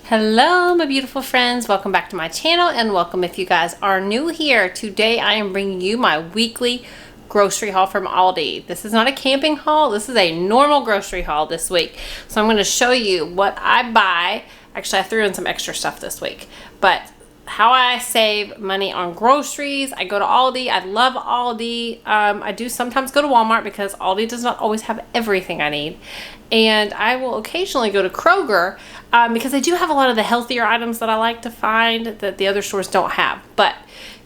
Hello my beautiful friends, welcome back to my channel, and welcome if you guys are new here. Today I am bringing you my weekly grocery haul from Aldi. This is not a camping haul, this is a normal grocery haul this week. So I'm going to show you what I buy. Actually, I threw in some extra stuff this week, but how I save money on groceries. I go to Aldi. I love Aldi. I do sometimes go to Walmart because Aldi does not always have everything I need. And I will occasionally go to Kroger because they do have a lot of the healthier items that I like to find that the other stores don't have. But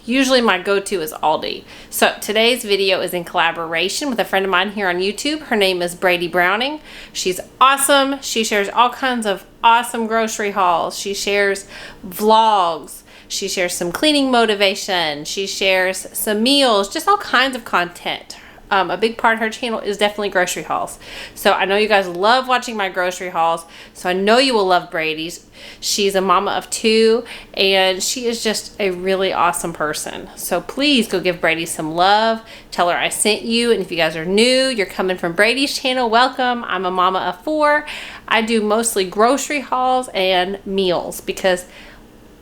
usually my go-to is Aldi. So today's video is in collaboration with a friend of mine here on YouTube. Her name is Brady Browning. She's awesome. She shares all kinds of awesome grocery hauls. She shares vlogs. She shares some cleaning motivation. She shares some meals, just all kinds of content. A big part of her channel is definitely grocery hauls. So I know you guys love watching my grocery hauls. So I know you will love Brady's. She's a mama of 2 and she is just a really awesome person. So please go give Brady some love. Tell her I sent you. And if you guys are new, you're coming from Brady's channel, welcome. I'm a mama of 4. I do mostly grocery hauls and meals because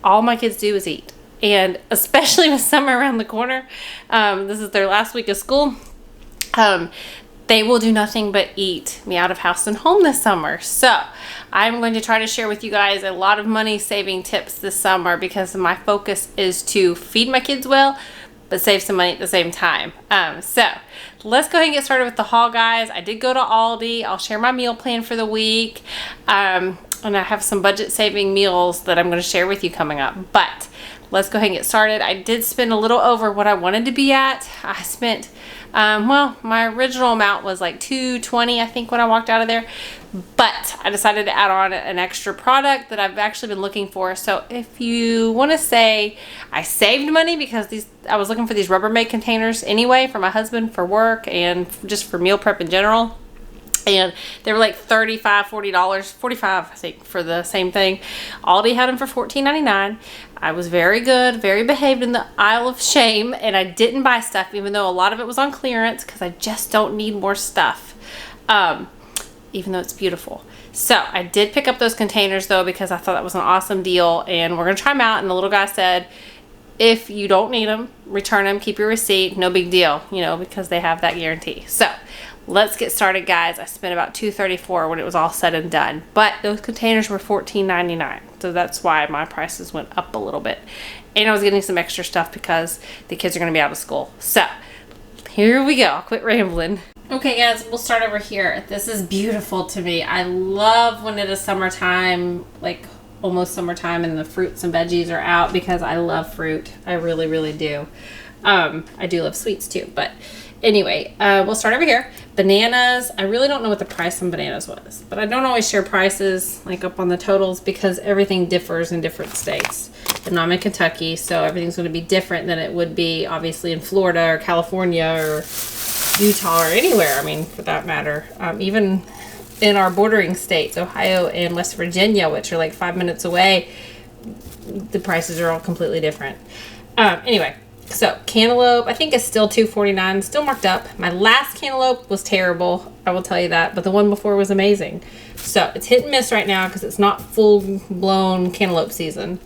all my kids do is eat. And especially with summer around the corner, this is their last week of school. They will do nothing but eat me out of house and home this summer. So I'm going to try to share with you guys a lot of money saving tips this summer because my focus is to feed my kids well, but save some money at the same time. So let's go ahead and get started with the haul, guys. I did go to Aldi. I'll share my meal plan for the week. And I have some budget saving meals that I'm going to share with you coming up. But let's go ahead and get started. I did spend a little over what I wanted to be at. I spent, well, my original amount was like $220, I think, when I walked out of there. But I decided to add on an extra product that I've actually been looking for. So if you want to say I saved money because I was looking for these Rubbermaid containers anyway for my husband for work and just for meal prep in general. And they were like $35, $40, $45, I think, for the same thing. Aldi had them for $14.99. I was very good, very behaved in the aisle of shame, and I didn't buy stuff, even though a lot of it was on clearance, because I just don't need more stuff, even though it's beautiful. So I did pick up those containers, though, because I thought that was an awesome deal, and we're going to try them out. And the little guy said, if you don't need them, return them, keep your receipt, no big deal, you know, because they have that guarantee. So let's get started, guys. I spent about $234 when it was all said and done, but those containers were $14.99, so that's why my prices went up a little bit. And I was getting some extra stuff because the kids are going to be out of school. So here we go. I'll quit rambling. Okay, guys, we'll start over here. This is beautiful to me. I love when it is summertime, like almost summertime, and the fruits and veggies are out because I love fruit. I really, really do. I do love sweets too, but anyway, we'll start over here. Bananas. I really don't know what the price on bananas was, but I don't always share prices like up on the totals because everything differs in different states. And I'm in Kentucky, so everything's going to be different than it would be obviously in Florida or California or Utah or anywhere, I mean, for that matter. Even in our bordering states, Ohio and West Virginia, which are like 5 minutes away, the prices are all completely different. Anyway. So, cantaloupe, I think is still $2.49, still marked up. My last cantaloupe was terrible, I will tell you that, but the one before was amazing. So, it's hit and miss right now because it's not full-blown cantaloupe season.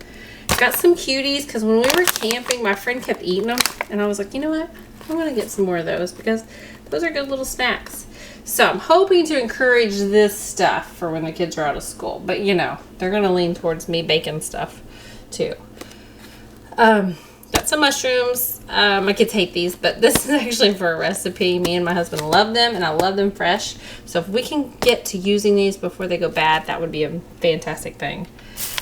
Got some cuties because when we were camping, my friend kept eating them, and I was like, you know what? I'm going to get some more of those because those are good little snacks. So, I'm hoping to encourage this stuff for when the kids are out of school, but you know, they're going to lean towards me baking stuff too. Got some mushrooms. My kids hate these, but this is actually for a recipe. Me and my husband love them, and I love them fresh. So if we can get to using these before they go bad, that would be a fantastic thing.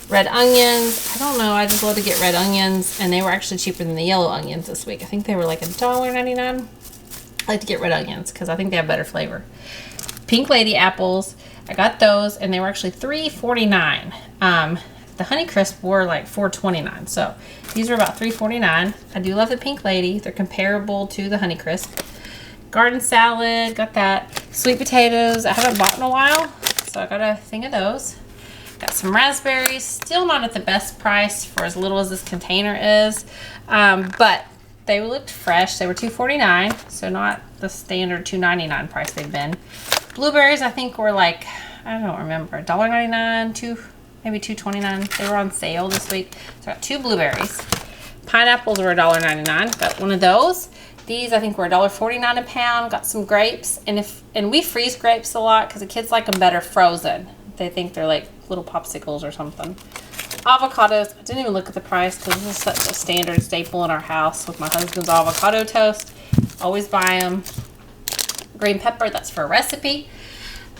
Red onions. I don't know. I just love to get red onions, and they were actually cheaper than the yellow onions this week. I think they were like $1.99. I like to get red onions because I think they have better flavor. Pink Lady apples. I got those, and they were actually $3.49. The Honeycrisp were like $4.29, so these are about $3.49. I do love the Pink Lady. They're comparable to the Honeycrisp. Garden salad, got that. Sweet potatoes, I haven't bought in a while, so I got a thing of those. Got some raspberries, still not at the best price for as little as this container is, but They looked fresh. They were $2.49, so not the standard $2.99 price they've been. Blueberries, I think, were like, I don't remember, $1.99, maybe $2.29. They were on sale this week. So I got 2 blueberries. Pineapples were $1.99. Got one of those. These, I think, were $1.49 a pound. Got some grapes. And we freeze grapes a lot because the kids like them better frozen. They think they're like little popsicles or something. Avocados. I didn't even look at the price because this is such a standard staple in our house with my husband's avocado toast. Always buy them. Green pepper, that's for a recipe.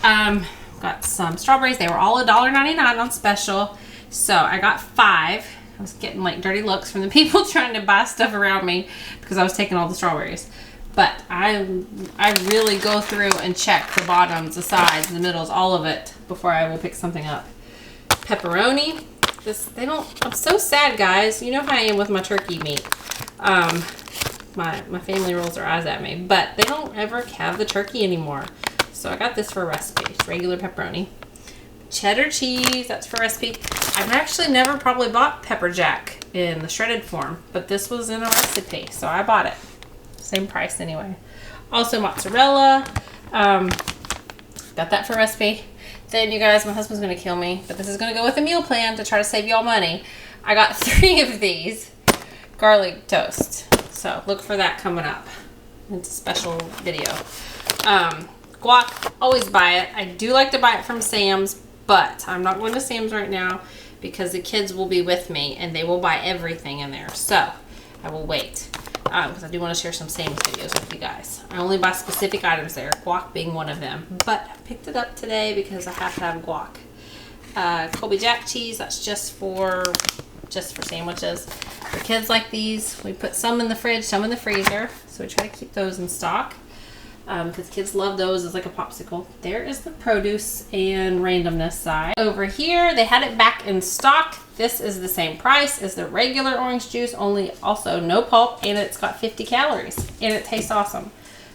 Got some strawberries. They were all $1.99 on special. So I got 5. I was getting like dirty looks from the people trying to buy stuff around me because I was taking all the strawberries. But I really go through and check the bottoms, the sides, the middles, all of it before I will pick something up. Pepperoni. I'm so sad, guys. You know how I am with my turkey meat. My family rolls their eyes at me, but they don't ever have the turkey anymore. So I got this for a recipe. It's regular pepperoni. Cheddar cheese, that's for a recipe. I've actually never probably bought pepper jack in the shredded form, but this was in a recipe, so I bought it. Same price anyway. Also mozzarella. Got that for a recipe. Then, you guys, my husband's going to kill me, but this is going to go with a meal plan to try to save y'all money. I got 3 of these garlic toast. So look for that coming up. It's a special video. Guac, always buy it. I do like to buy it from Sam's, but I'm not going to Sam's right now because the kids will be with me and they will buy everything in there. So I will wait because I do want to share some Sam's videos with you guys. I only buy specific items there, guac being one of them. But I picked it up today because I have to have guac. Colby Jack cheese, that's just for sandwiches. The kids like these. We put some in the fridge, some in the freezer. So we try to keep those in stock because kids love those as like a popsicle. There is the produce and randomness side. Over here, they had it back in stock. This is the same price as the regular orange juice, only also no pulp, and it's got 50 calories, and it tastes awesome.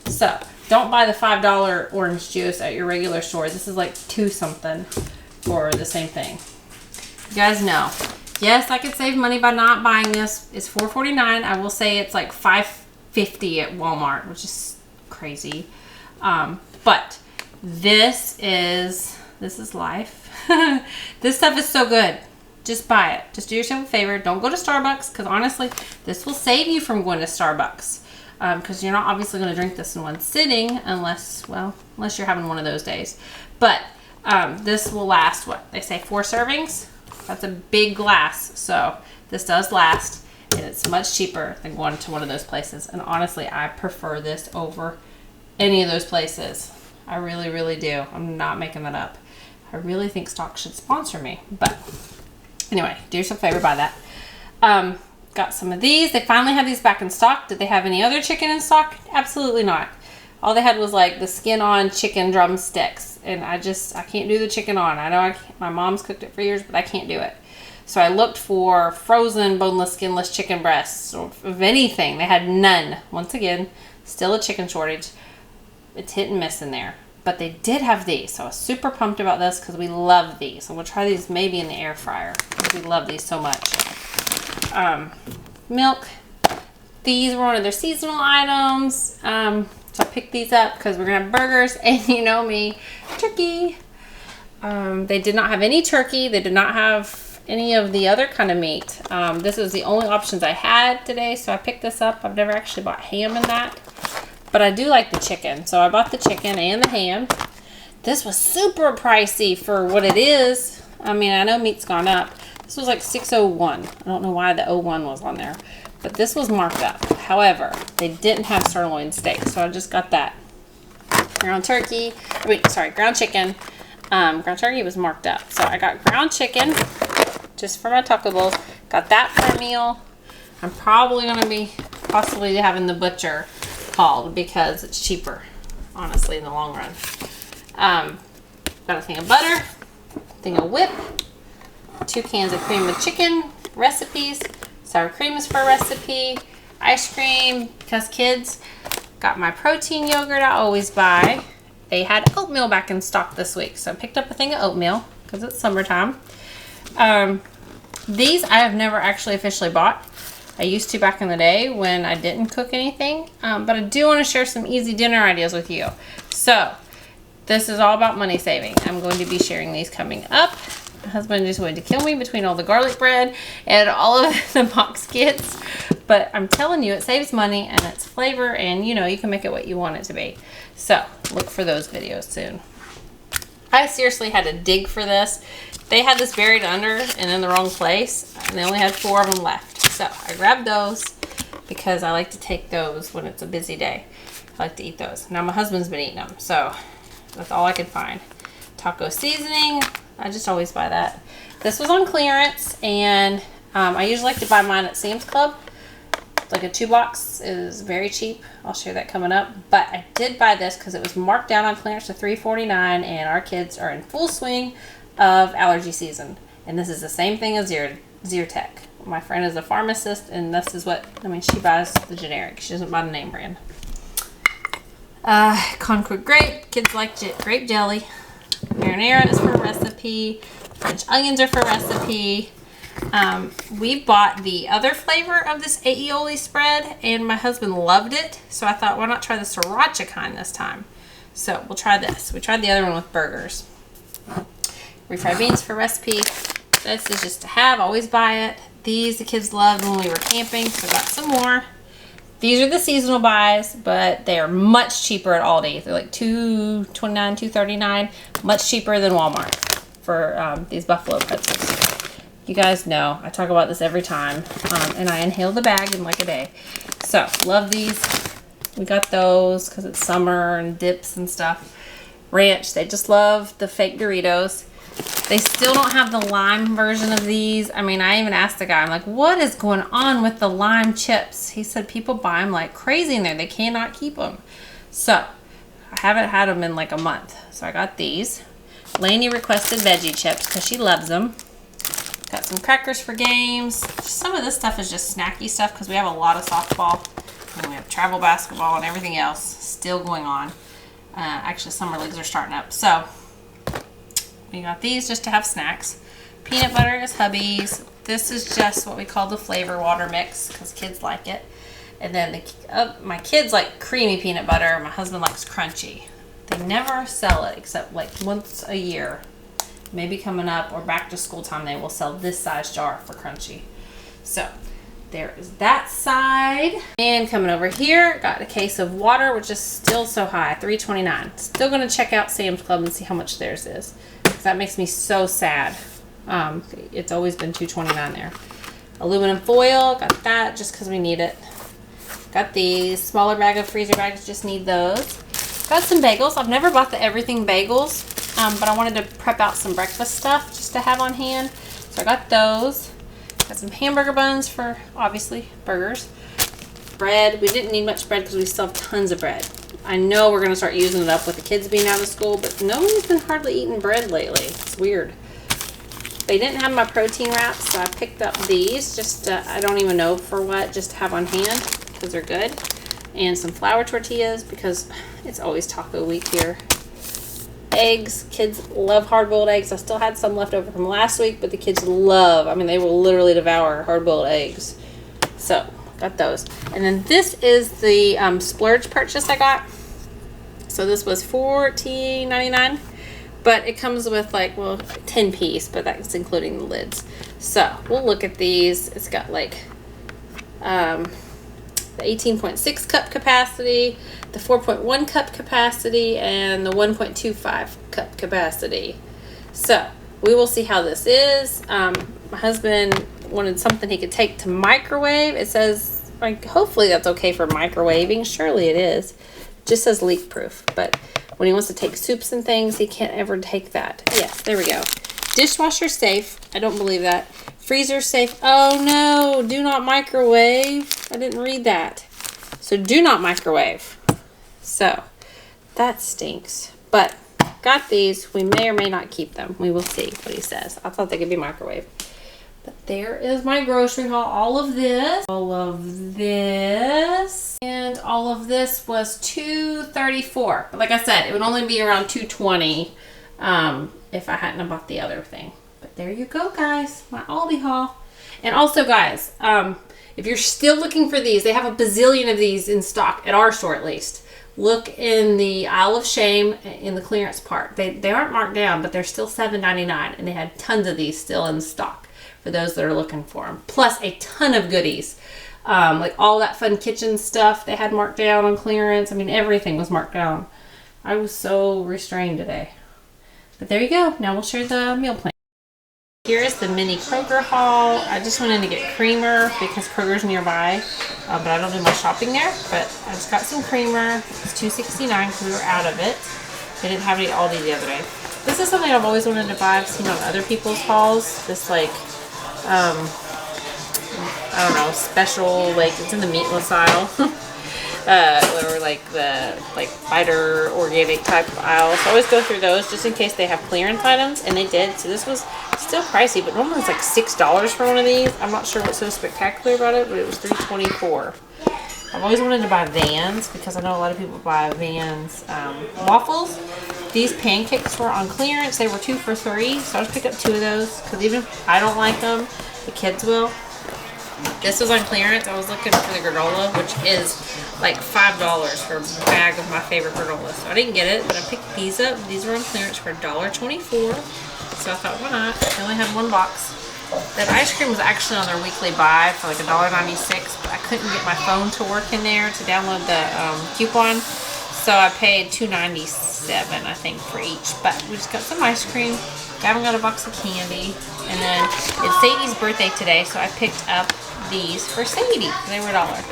So don't buy the $5 orange juice at your regular store. This is like $2 something for the same thing. You guys know. Yes, I could save money by not buying this. It's $4.49. I will say it's like $5.50 at Walmart, which is crazy. But this is life. This stuff is so good. Just buy it. Just do yourself a favor. Don't go to Starbucks because honestly, this will save you from going to Starbucks because you're not obviously going to drink this in one sitting unless you're having one of those days. But this will last, what they say, 4 servings. That's a big glass, so this does last, and it's much cheaper than going to one of those places. And honestly, I prefer this over any of those places. I really, really do. I'm not making that up. I really think Stock should sponsor me. But anyway, do yourself a favor, buy that. Got some of these. They finally have these back in stock. Did they have any other chicken in stock? Absolutely not. All they had was like the skin on chicken drumsticks. And I can't do the chicken on. I know my mom's cooked it for years, but I can't do it. So I looked for frozen, boneless, skinless chicken breasts or of anything. They had none. Once again, still a chicken shortage. It's hit and miss in there. But they did have these. So I was super pumped about this because we love these. So we'll try these maybe in the air fryer because we love these so much. Milk. These were one of their seasonal items. So I picked these up because we're going to have burgers and you know me, turkey. They did not have any turkey. They did not have any of the other kind of meat. This was the only options I had today, so I picked this up. I've never actually bought ham in that, but I do like the chicken. So I bought the chicken and the ham. This was super pricey for what it is. I mean, I know meat's gone up. This was like $6.01. I don't know why the 01 was on there. But this was marked up. However, they didn't have sirloin steak, so I just got that. Ground chicken. Ground turkey was marked up. So I got ground chicken just for my taco bowls. Got that for a meal. I'm probably going to be possibly having the butcher called because it's cheaper, honestly, in the long run. Got a thing of butter, thing of whip, 2 cans of cream of chicken, recipes. Sour cream is for a recipe. Ice cream, because kids. Got my protein yogurt I always buy. They had oatmeal back in stock this week. So I picked up a thing of oatmeal because it's summertime. These I have never actually officially bought. I used to back in the day when I didn't cook anything, but I do want to share some easy dinner ideas with you. So this is all about money saving. I'm going to be sharing these coming up. My husband just wanted to kill me between all the garlic bread and all of the box kits, but I'm telling you, it saves money and it's flavor, and you know, you can make it what you want it to be. So look for those videos soon. I seriously had to dig for this. They had this buried under and in the wrong place, and they only had 4 of them left. So I grabbed those because I like to take those when it's a busy day. I like to eat those. Now my husband's been eating them, so that's all I could find. Taco seasoning, I just always buy that. This was on clearance, and I usually like to buy mine at Sam's Club. It's like a 2-box. It is very cheap. I'll share that coming up. But I did buy this because it was marked down on clearance to $3.49, and our kids are in full swing of allergy season. And this is the same thing as Zyrtec. My friend is a pharmacist, and this is what, I mean, she buys the generic. She doesn't buy the name brand. Concord grape. Kids like grape jelly. Marinara is for recipe. French onions are for recipe. We bought the other flavor of this aioli spread, and my husband loved it. So I thought, why not try the sriracha kind this time? So we'll try this. We tried the other one with burgers. Refried beans for recipe. This is just to have. Always buy it. These the kids loved when we were camping, so I got some more. These are the seasonal buys, but they are much cheaper at Aldi. They're like $2.29, $2.39, much cheaper than Walmart for these buffalo pretzels. You guys know I talk about this every time, and I inhale the bag in like a day. So love these. We got those because it's summer and dips and stuff. Ranch, they just love the fake Doritos. They still don't have the lime version of these. I mean, I even asked the guy, I'm like, what is going on with the lime chips? He said people buy them like crazy in there. They cannot keep them. So I haven't had them in like a month. So I got these. Lainey requested veggie chips because she loves them. Got some crackers for games. Some of this stuff is just snacky stuff because we have a lot of softball. And we have travel basketball and everything else still going on. Actually, summer leagues are starting up. So we got these just to have snacks. Peanut butter is hubby's. This is just what we call the flavor water mix because kids like it. And then my kids like creamy peanut butter. My husband likes crunchy. They never sell it except like once a year. Maybe coming up or back to school time they will sell this size jar for crunchy. So there is that side. And coming over here, got a case of water, which is still so high, $3.29. Still going to check out Sam's Club and see how much theirs is. That makes me so sad. It's always been $2.29 there. Aluminum foil, got that just because we need it. Got these smaller bag of freezer bags, just need those. Got some bagels. I've never bought the everything bagels, but I wanted to prep out some breakfast stuff just to have on hand. So I got those. Got some hamburger buns for, obviously, burgers. Bread. We didn't need much bread because we still have tons of bread. I know we're going to start using it up with the kids being out of school, but no one's been hardly eating bread lately. It's weird. They didn't have my protein wraps, so I picked up these. Just, I don't even know for what, just to have on hand because they're good. And some flour tortillas because it's always taco week here. Eggs. Kids love hard-boiled eggs. I still had some left over from last week, but the kids love, I mean, they will literally devour hard-boiled eggs. So got those. And then this is the splurge purchase I got. So this was $14.99, but it comes with like, well, 10 piece, but that's including the lids. So we'll look at these. It's got like the 18.6 cup capacity, the 4.1 cup capacity, and the 1.25 cup capacity. So we will see how this is. My husband wanted something he could take to microwave. It says, like, hopefully that's okay for microwaving. Surely it is. Just says leak proof. But when he wants to take soups and things, he can't ever take that. Yes, there we go. Dishwasher safe. I don't believe that. Freezer safe. Oh no, do not microwave. I didn't read that. So do not microwave. So that stinks. But got these. We may or may not keep them. We will see what he says. I thought they could be microwaved. But there is my grocery haul. All of this, and all of this was $2.34. But like I said, it would only be around $2.20 if I hadn't have bought the other thing. But there you go, guys. My Aldi haul. And also, guys, If you're still looking for these, they have a bazillion of these in stock, at our store at least. Look in the aisle of shame in the clearance part. They aren't marked down, but they're still $7.99, and they had tons of these still in stock for those that are looking for them. Plus a ton of goodies. Like all that fun kitchen stuff they had marked down on clearance. I mean, everything was marked down. I was so restrained today. But there you go. Now we'll share the meal plan. Here's the mini Kroger haul. I just went in to get creamer because Kroger's nearby, but I don't do my shopping there. But I just got some creamer. It's $2.69 because we were out of it. They didn't have any Aldi the other day. This is something I've always wanted to buy. I've seen on other people's hauls. This like, I don't know, special, like it's in the meatless aisle. Or like the fighter organic type of aisle. So I always go through those just in case they have clearance items, and they did. So this was still pricey, but normally it's like $6 for one of these. I'm not sure what's so spectacular about it, but it was $3.24. I've always wanted to buy Vans because I know a lot of people buy Vans waffles. These pancakes were on clearance. They were 2 for $3, so I just picked up 2 of those because even if I don't like them, the kids will. This was on clearance. I was looking for the granola, which is like $5 for a bag of my favorite granola. So I didn't get it, but I picked these up. These were on clearance for $1.24. So I thought, why not? They only had 1 box. That ice cream was actually on their weekly buy for like $1.96, but I couldn't get my phone to work in there to download the coupon. So I paid $2.97, I think, for each. But we just got some ice cream. Gavin got a box of candy. And then it's Sadie's birthday today, so I picked up these for Sadie. They were $1.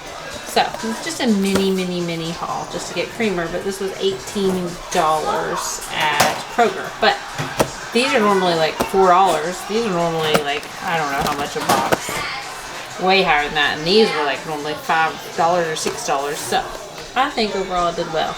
So it's just a mini haul just to get creamer, but this was $18 at Kroger. But these are normally like $4. These are normally like, I don't know how much a box. Way higher than that. And these were like normally $5 or $6. So I think overall I did well.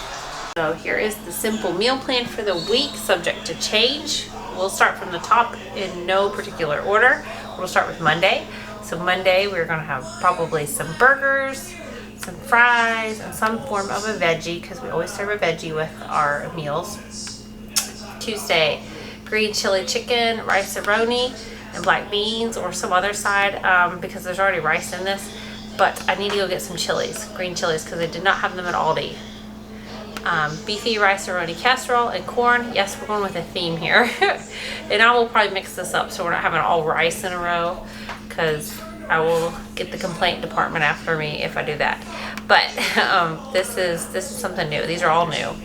So here is the simple meal plan for the week, subject to change. We'll start from the top in no particular order. We'll start with Monday. So Monday we're going to have probably some burgers, some fries, and some form of a veggie because we always serve a veggie with our meals. Tuesday, green chili chicken, rice-a-roni, and black beans or some other side because there's already rice in this. But I need to go get some chilies, green chilies, because they did not have them at Aldi. Beefy rice-a-roni casserole and corn. Yes, we're going with a theme here. And I will probably mix this up so we're not having all rice in a row because I will get the complaint department after me if I do that. But this is something new. These are all new.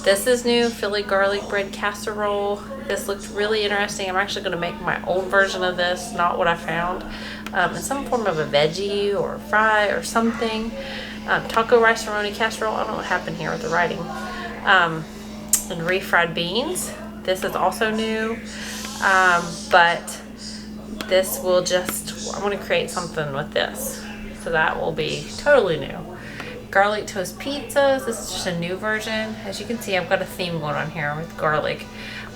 This is new, Philly garlic bread casserole. This looks really interesting. I'm actually going to make my own version of this, not what I found. In some form of a veggie or a fry or something. Taco rice-a-roni casserole. I don't know what happened here with the writing. And refried beans. This is also new. But this will just, I want to create something with this. So that will be totally new. Garlic toast pizzas. This is just a new version. As you can see, I've got a theme going on here with garlic.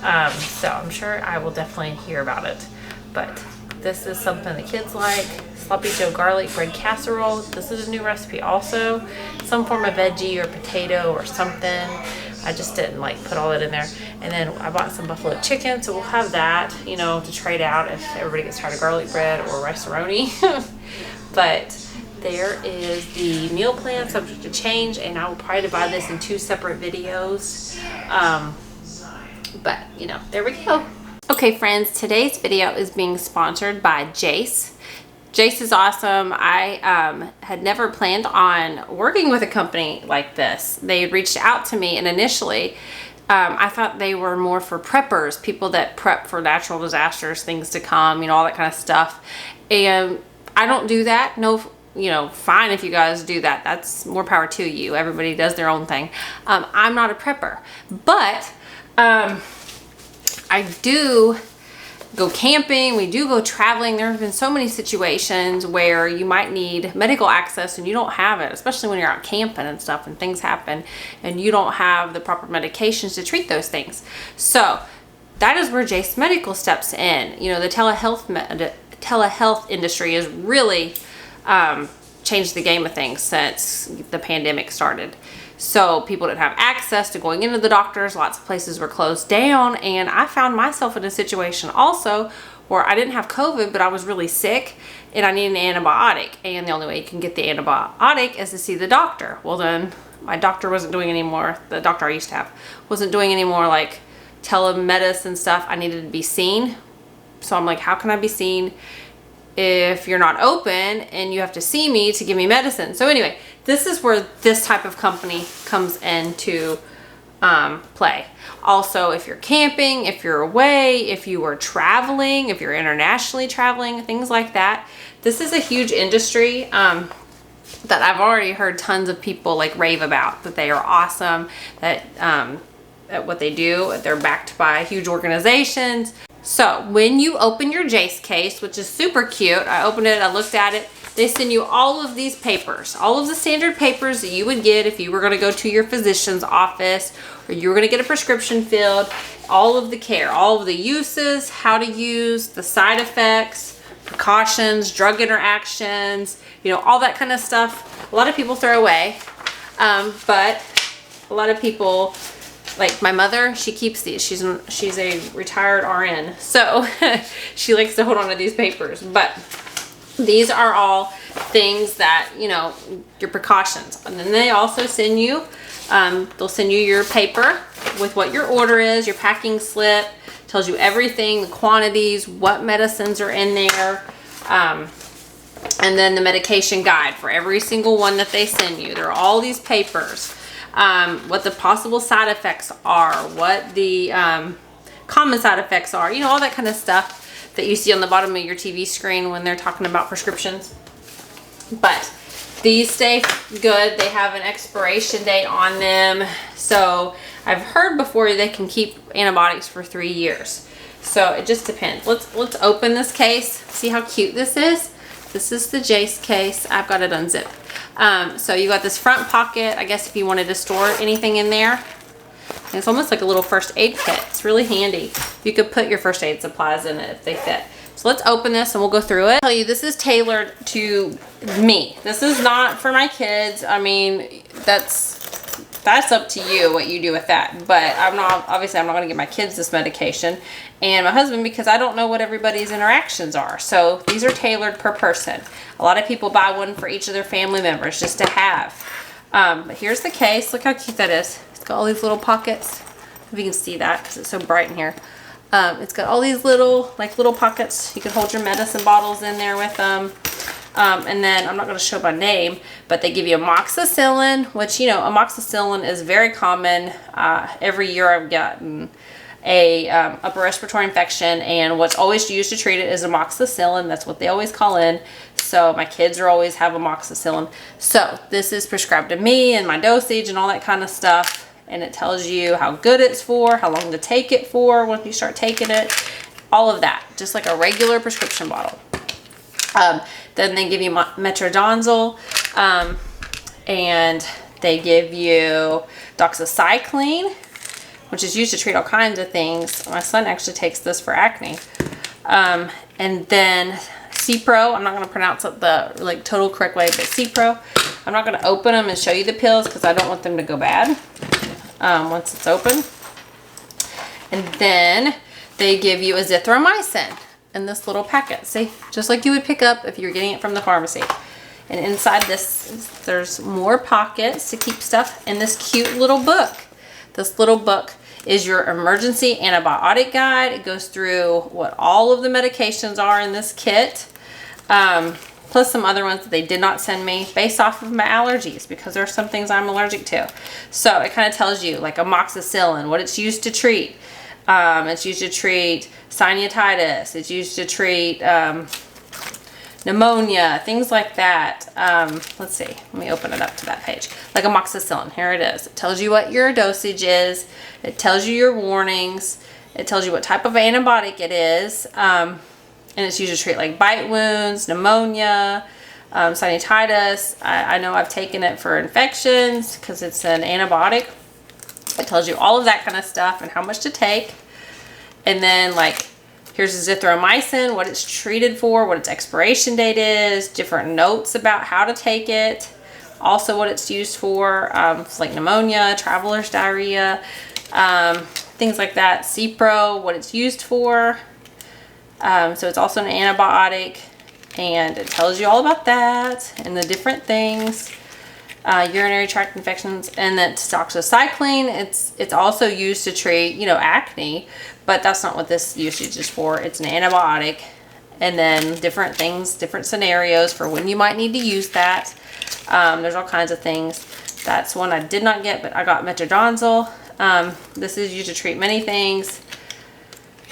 So I'm sure I will definitely hear about it. But this is something the kids like. Sloppy Joe garlic bread casserole. This is a new recipe also. Some form of veggie or potato or something. I just didn't like put all that in there. And then I bought some buffalo chicken, so we'll have that, you know, to trade out if everybody gets tired of garlic bread or rice-a-roni. But there is the meal plan, subject to change, and I will probably divide this in 2 separate videos. But, you know, there we go. Okay, friends, today's video is being sponsored by Jase. Jase is awesome. I had never planned on working with a company like this. They had reached out to me, and initially I thought they were more for preppers, people that prep for natural disasters, things to come, you know, all that kind of stuff. And I don't do that. No, you know, fine if you guys do that. That's more power to you. Everybody does their own thing. I'm not a prepper, but I do go camping, we do go traveling. There have been so many situations where you might need medical access and you don't have it, especially when you're out camping and stuff and things happen and you don't have the proper medications to treat those things. So that is where Jase Medical steps in. You know, the telehealth industry has really changed the game of things since the pandemic started. So people didn't have access to going into the doctors. Lots of places were closed down. And I found myself in a situation also where I didn't have COVID, but I was really sick. and I need an antibiotic. And the only way you can get the antibiotic is to see the doctor. Well, then my doctor wasn't doing any more, the doctor I used to have wasn't doing any more like telemedicine stuff. I needed to be seen. So I'm like, how can I be seen if you're not open and you have to see me to give me medicine? So anyway, this is where this type of company comes into play. Also, if you're camping, if you're away, if you are traveling, if you're internationally traveling, things like that. This is a huge industry that I've already heard tons of people like rave about, that they are awesome, that at what they do, they're backed by huge organizations. So when you open your Jase case, which is super cute, I opened it, I looked at it, they send you all of these papers, all of the standard papers that you would get if you were going to go to your physician's office or you were going to get a prescription filled, all of the care, all of the uses, how to use, the side effects, precautions, drug interactions, you know, all that kind of stuff. A lot of people throw away, but a lot of people, like my mother, she keeps these. She's a retired RN, so she likes to hold on to these papers. But these are all things that, you know, your precautions. And then they also send you, they'll send you your paper with what your order is, your packing slip, tells you everything, the quantities, what medicines are in there, and then the medication guide for every single one that they send you. There are all these papers. What the possible side effects are, what the common side effects are, you know, all that kind of stuff that you see on the bottom of your TV screen when they're talking about prescriptions. But these stay good. They have an expiration date on them. So I've heard before they can keep antibiotics for 3 years. So it just depends. Let's open this case. See how cute this is? This is the Jase case. I've got it unzipped. So you got this front pocket, I guess if you wanted to store anything in there. And it's almost like a little first aid kit. It's really handy. You could put your first aid supplies in it if they fit. So let's open this and we'll go through it. I'll tell you, this is tailored to me. This is not for my kids. I mean, that's up to you what you do with that. But obviously I'm not going to give my kids this medication, and my husband, because I don't know what everybody's interactions are. So these are tailored per person. A lot of people buy one for each of their family members just to have. But here's the case. Look how cute that is. It's got all these little pockets. If you can see that because it's so bright in here. It's got all these little pockets. You can hold your medicine bottles in there with them. And then I'm not going to show by name, but they give you amoxicillin, which, you know, amoxicillin is very common. Every year I've gotten a upper respiratory infection, and what's always used to treat it is amoxicillin. That's what they always call in. So my kids are always have amoxicillin. So this is prescribed to me and my dosage and all that kind of stuff. And it tells you how good it's for, how long to take it for when you start taking it, all of that, just like a regular prescription bottle. Then they give you metronidazole, and they give you doxycycline, which is used to treat all kinds of things. My son actually takes this for acne. And then Cipro, I'm not going to pronounce it the total correct way, but Cipro. I'm not going to open them and show you the pills because I don't want them to go bad once it's open. And then they give you azithromycin in this little packet. See, just like you would pick up if you were getting it from the pharmacy. And inside this, there's more pockets to keep stuff in this cute little book. This little book is your emergency antibiotic guide. It goes through what all of the medications are in this kit, plus some other ones that they did not send me based off of my allergies, because there are some things I'm allergic to. So it kind of tells you like amoxicillin, what it's used to treat. It's used to treat sinusitis. It's used to treat pneumonia, things like that. Let's see. Let me open it up to that page. Like amoxicillin. Here it is. It tells you what your dosage is. It tells you your warnings. It tells you what type of antibiotic it is. And it's used to treat like bite wounds, pneumonia, sinusitis. I know I've taken it for infections because it's an antibiotic. It tells you all of that kind of stuff and how much to take. And then like, here's azithromycin, what it's treated for, what its expiration date is, different notes about how to take it, also what it's used for, it's like pneumonia, traveler's diarrhea, things like that. Cipro, what it's used for. So it's also an antibiotic, and it tells you all about that and the different things. Urinary tract infections, and that's doxycycline. It's also used to treat, you know, acne, but that's not what this usage is for. It's an antibiotic. And then different things, different scenarios for when you might need to use that. There's all kinds of things. That's one I did not get, but I got metronidazole. This is used to treat many things.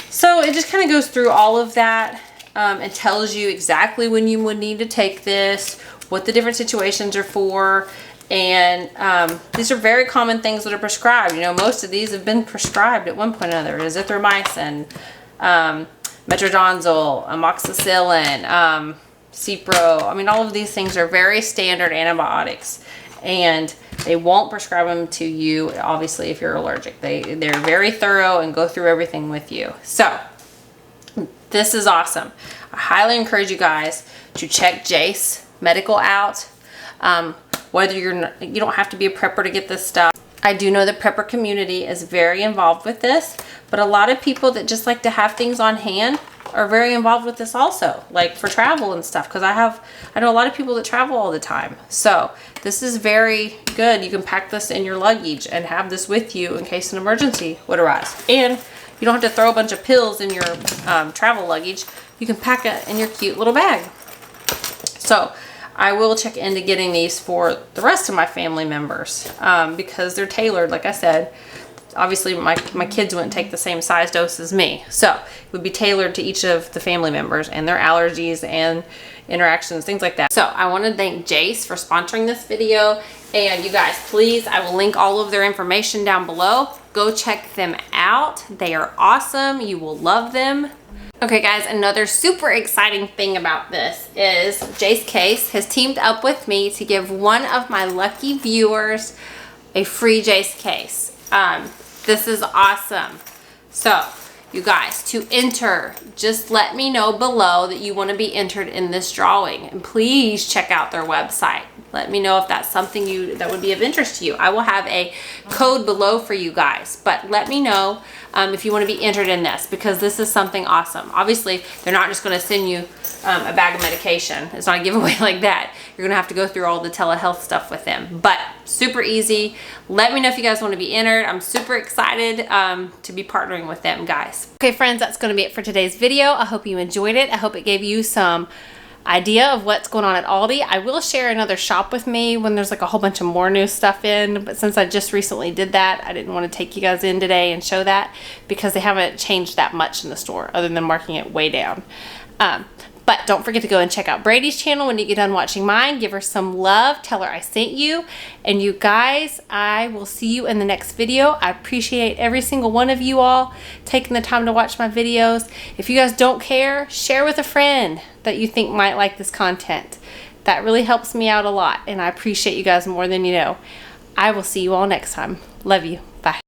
So it just kind of goes through all of that and tells you exactly when you would need to take this, what the different situations are for. And these are very common things that are prescribed. You know, most of these have been prescribed at one point or another. Azithromycin, metronidazole, amoxicillin, Cipro. I mean, all of these things are very standard antibiotics, and they won't prescribe them to you, obviously, if you're allergic. They're very thorough and go through everything with you. So this is awesome. I highly encourage you guys to check Jase Medical out. Whether you don't have to be a prepper to get this stuff. I do know the prepper community is very involved with this, but a lot of people that just like to have things on hand are very involved with this also, like for travel and stuff, because I know a lot of people that travel all the time. So this is very good. You can pack this in your luggage and have this with you in case an emergency would arise. And you don't have to throw a bunch of pills in your travel luggage. You can pack it in your cute little bag. So I will check into getting these for the rest of my family members because they're tailored, like I said. Obviously, my kids wouldn't take the same size dose as me. So it would be tailored to each of the family members and their allergies and interactions, things like that. So I want to thank Jase for sponsoring this video. And you guys, please, I will link all of their information down below. Go check them out. They are awesome. You will love them. Okay guys, another super exciting thing about this is Jase Case has teamed up with me to give one of my lucky viewers a free Jase Case. This is awesome. So you guys, to enter, just let me know below that you want to be entered in this drawing, and please check out their website. Let me know if that's something that would be of interest to you. I will have a code below for you guys, but let me know if you want to be entered in this, because this is something awesome. Obviously, they're not just going to send you a bag of medication. It's not a giveaway like that. You're going to have to go through all the telehealth stuff with them, but super easy. Let me know if you guys want to be entered. I'm super excited to be partnering with them, guys. Okay, friends, that's going to be it for today's video. I hope you enjoyed it. I hope it gave you some idea of what's going on at Aldi. I will share another shop with me when there's like a whole bunch of more new stuff in, but since I just recently did that, I didn't want to take you guys in today and show that because they haven't changed that much in the store other than marking it way down. But don't forget to go and check out Brady's channel when you get done watching mine. Give her some love. Tell her I sent you. And you guys, I will see you in the next video. I appreciate every single one of you all taking the time to watch my videos. If you guys don't care, share with a friend that you think might like this content. That really helps me out a lot, and I appreciate you guys more than you know. I will see you all next time. Love you. Bye.